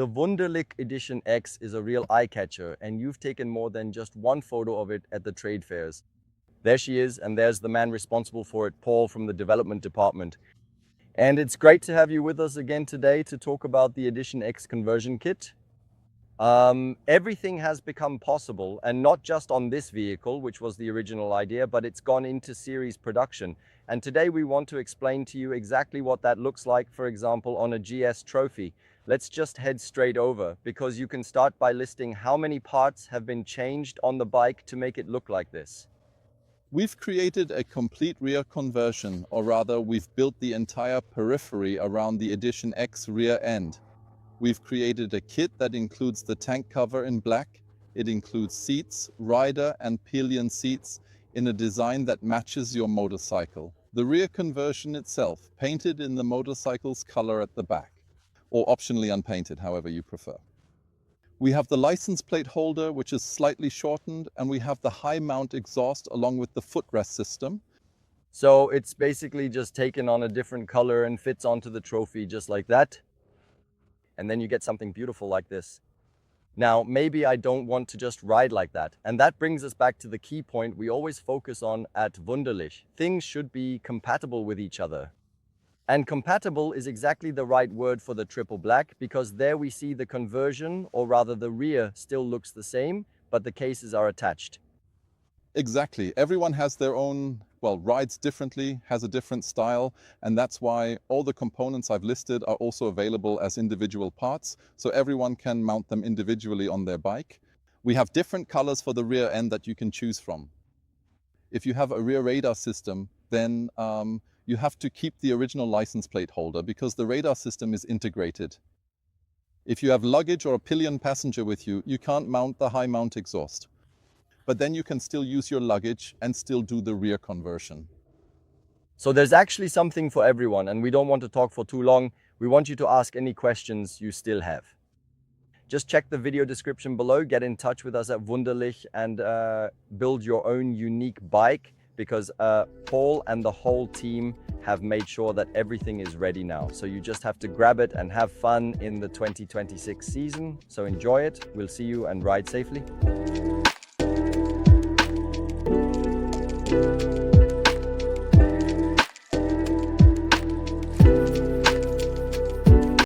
The Wunderlich Edition X is a real eye-catcher, and you've taken more than just one photo of it at the trade fairs. There she is, and there's the man responsible for it, Paul from the development department. And it's great to have you with us again today to talk about the Edition X conversion kit. Everything has become possible, and not just on this vehicle, which was the original idea, but it's gone into series production. And today we want to explain to you exactly what that looks like, for example, on a GS Trophy. Let's just head straight over, because you can start by listing how many parts have been changed on the bike to make it look like this. We've created a complete rear conversion, or rather, we've built the entire periphery around the Edition X rear end. We've created a kit that includes the tank cover in black. It includes seats, rider and pillion seats in a design that matches your motorcycle. The rear conversion itself, painted in the motorcycle's color at the back, or optionally unpainted, however you prefer. We have the license plate holder, which is slightly shortened, and we have the high mount exhaust along with the footrest system. So it's basically just taken on a different color and fits onto the trophy just like that. And then you get something beautiful like this. Now, maybe I don't want to just ride like that. And that brings us back to the key point we always focus on at Wunderlich. Things should be compatible with each other. And compatible is exactly the right word for the triple black, because there we see the conversion, or rather the rear still looks the same, but the cases are attached. Exactly. Everyone has their own, rides differently, has a different style, and that's why all the components I've listed are also available as individual parts, so everyone can mount them individually on their bike. We have different colors for the rear end that you can choose from. If you have a rear radar system, then you have to keep the original license plate holder because the radar system is integrated. If you have luggage or a pillion passenger with you, you can't mount the high mount exhaust. But then you can still use your luggage and still do the rear conversion. So there's actually something for everyone, and we don't want to talk for too long. We want you to ask any questions you still have. Just check the video description below, get in touch with us at Wunderlich, and build your own unique bike, because Paul and the whole team have made sure that everything is ready now. So you just have to grab it and have fun in the 2026 season. So enjoy it. We'll see you and ride safely.